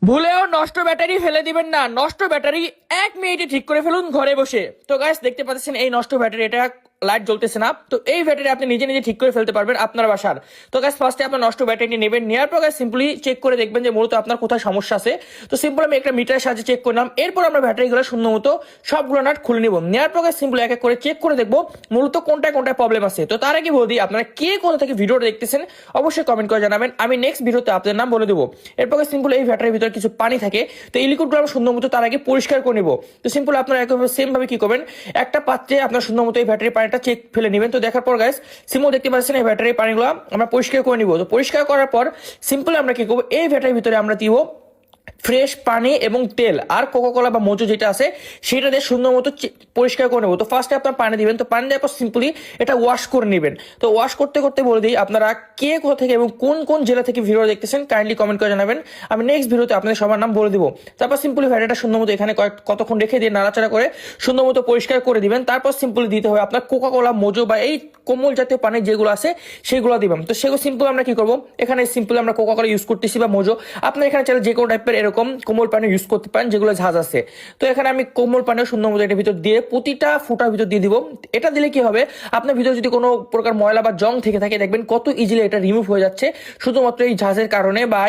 ভুলেও নষ্ট ব্যাটারি ফেলে দিবেন না। নষ্ট ব্যাটারি 1 মিনিটে ঠিক করে ফেলুন ঘরে বসে। তো গাইস দেখতে পাচ্ছেন এই নষ্ট ব্যাটারি, এটা লাইট জ্বলতেছে না। তো এই ব্যাটারি আপনি নিজে নিজে ঠিক করে ফেলতে পারবেন আপনার বাসার। তো গাইস ফার্স্টে আপনার নষ্ট ব্যাটারিটি নেবেন, নেওয়ার পর গাইস সিম্পলি চেক করে দেখবেন যে মূলত আপনার কোথায় সমস্যা আছে। তো সিম্পল আমি একটা মিটারের সাহায্যে চেক করলাম। এরপর আমরা ব্যাটারিগুলো সুন্দর মতো সবগুলো নাট খুলে নিব। নেওয়ার পর গাইস সিম্পলি এক এক করে চেক করে দেখবো মূলত কোনটায় কোনটায় প্রবলেম আছে। তো তার আগে বলদি আপনারা কে কোথা থেকে ভিডিওটা দেখতেছেন অবশ্যই কমেন্ট করে জানাবেন। আমি নেক্সট ভিডিওতে আপনাদের নাম বলে দেবো। এরপর সিম্পল এই ব্যাটারির ভিতরে কিছু পানি থাকে, তো এই লিকুইডগুলো আমরা সুন্দর মতো তার আগে পরিষ্কার করে নিব। তো সিম্পল আপনারা একইভাবে সেম ভাবে কি করবেন, একটা পাত্রে আপনার সুন্দর মতো এই ব্যাটারি পানিটা চেক ফেলে নেবেন। তো দেখার পর গাইস সিম্পল দেখতে পাচ্ছেন এই ব্যাটারি পানিগুলো আমরা পরিষ্কার করে নিব। তো পরিষ্কার করার পর সিম্পল আমরা কি করবো, এই ব্যাটারির ভিতরে আমরা দিব ফ্রেশ পানি এবং তেল আর কোকাকোলা বা মোজো যেটা আছে সেটা দিয়ে সুন্দর মতো পরিষ্কার করে নেবো। তো ফার্স্টে আপনার পানি দিবেন, তো পানি দেওয়ার পর সিম্পলি এটা ওয়াশ করে নেবেন। তো ওয়াশ করতে করতে বলে দিই আপনারা কে কোথা থেকে এবং কোন কোন জেলা থেকে ভিডিও দেখতেছেন কাইন্ডলি কমেন্ট করে জানাবেন। আমি নেক্সট ভিডিওতে আপনাদের সবার নাম বলে দিব। তারপর সিম্পলি ভ্যাটাটা সুন্দর মতো এখানে কতক্ষণ রেখে দিয়ে নাড়াচাড়া করে সুন্দর মতো পরিষ্কার করে দিবেন। তারপর সিম্পলি দিতে হবে আপনার কোকাকোলা মোজো বা এই কোমল জাতীয় পানি যেগুলো আছে সেগুলো দিবেন। তো সেগুলো সিম্পল আমরা কি করবো, এখানে সিম্পল আমরা কোকাকোলা ইউজ করতেছি বা মোজো, আপনার এখানে চাইলে যে কোনো টাইপের এরকম কোমল পানি ইউজ করতে পারেন যেগুলো ঝাঁজ আছে। তো এখানে আমি কোমল পানিও সুন্দর মতো এটার ভিতর দিয়ে প্রতিটা ফুটার ভিতর দিয়ে দিব। এটা দিলে কি হবে, আপনার ভিতরে যদি কোনো প্রকার ময়লা বা জং থেকে থাকে দেখবেন কত ইজিলি এটা রিমুভ হয়ে যাচ্ছে শুধুমাত্র এই ঝাঁজের কারণে বা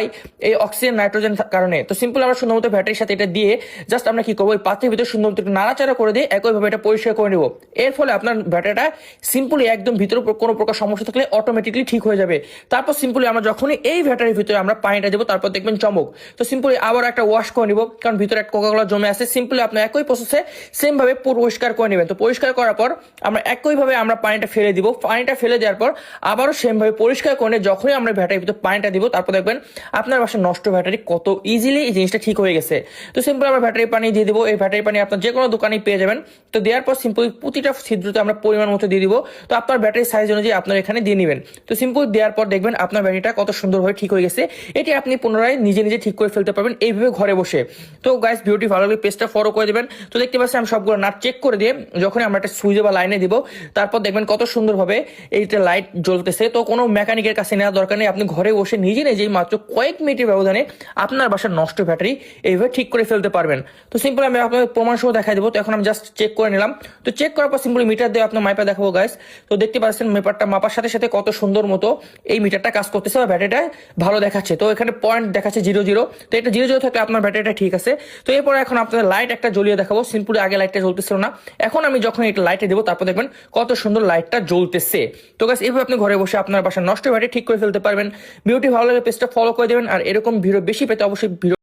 এই অক্সিজেন নাইট্রোজেন কারণে। তো সিম্পল আমরা সুন্দর মতো ব্যাটারির সাথে এটা দিয়ে জাস্ট আমরা কি করবো, এই পাত্রের ভিতরে সুন্দর মতো নাড়াচাড়া করে দিয়ে একইভাবে এটা পরিষ্কার করে নেব। এর ফলে আপনার ব্যাটারিটা সিম্পলি একদম ভিতরে কোনো প্রকার সমস্যা থাকলে অটোমেটিকলি ঠিক হয়ে যাবে। তারপর সিম্পলি আমরা যখনই এই ব্যাটারির ভিতরে আমরা পানিটা দেবো তারপর দেখবেন চমক। তো সিম্পলি আবার একটা ওয়াশ করে নিব, কারণ ভিতরে একটা কোকাকোলা জমে আছে। সিম্পলি আপনি একই প্রসেসে সেম ভাবে পরিষ্কার করে নেবেন। তো পরিষ্কার করার পর আমরা একইভাবে আমরা পানিটা ফেলে দিব। পানিটা ফেলে দেওয়ার পর আবারও সেম ভাবে পরিষ্কার করে যখনই আমরা ব্যাটারির ভিতরে পানিটা দিব তারপর দেখবেন আপনার বাসার নষ্ট ব্যাটারি কত ইজিলি এই জিনিসটা ঠিক হয়ে গেছে। তো সিম্পল আমরা ব্যাটারি পানি দিয়ে দিব। এই ব্যাটারি পানি আপনার যে কোনো দোকানেই পেয়ে যাবেন। তো দেওয়ার পর সিম্পল প্রতিটা ছিদ্রতে আমরা পরিমাণ মতো দিয়ে দিব। তো আপনার ব্যাটারি সাইজ অনুযায়ী আপনার এখানে দিয়ে নেবেন। তো সিম্পল দেওয়ার পর দেখবেন আপনার ব্যাটারিটা কত সুন্দরভাবে ঠিক হয়ে গেছে। এটি আপনি পুনরায় নিজে নিজে ঠিক করে ফেলতে পারবেন এইভাবে ঘরে বসে। তো গাইস ভিডিওটি ভালো লাগলে পেজটা ফলো করে দেবেন। তো দেখতে পাচ্ছি আমি সবগুলো নাট চেক করে দিয়ে যখন আমরা একটা সুইচে বা লাইনে দিব তারপর দেখবেন কত সুন্দরভাবে এইটা লাইট জ্বলতেছে। তো কোনো মেকানিকের কাছে নেওয়ার দরকার নেই, আপনি ঘরে বসে নিজে নিজেই মাত্র কয়েক মিনিটের ব্যবধানে আপনার বাসার নষ্ট ব্যাটারি এইভাবে ঠিক করে ফেলতে পারবেন। তো সিম্পল আমি আপনাদের প্রমাণ সহ দেখাই দেবো। তো এখন আমি জাস্ট চেক করে নিলাম। তো চেক করার পর সিম্পলি মিটার দিয়ে আপনার মাইপা দেখাবো গাইস। তো দেখতে পাচ্ছেন মেপারটা মাপার সাথে সাথে কত সুন্দর মতো এই মিটারটা কাজ করতেছে বা ব্যাটারিটা ভালো দেখাচ্ছে। তো এখানে পয়েন্ট দেখাচ্ছে 0 0। তো এটা 0 0 থাকলে আপনার ব্যাটারিটা ঠিক আছে। তো এরপর এখন আপনাদের লাইট একটা জ্বলিয়ে দেখাবো। সিম্পলি আগে লাইটটা জ্বলতেছিল না, এখন আমি যখন এটা লাইটে দেবো তারপর দেখবেন কত সুন্দর লাইটটা জ্বলতেছে। তো গাইস এইভাবে আপনি ঘরে বসে আপনার বাসার নষ্ট ব্যাটারি ঠিক করে ফেলতে পারবেন। ভিডিওটি ভালো লাগলে পেজটা ফলো করে দেবেন, আর এরকম ভিডিও বেশি পেতে অবশ্যই ভিডিও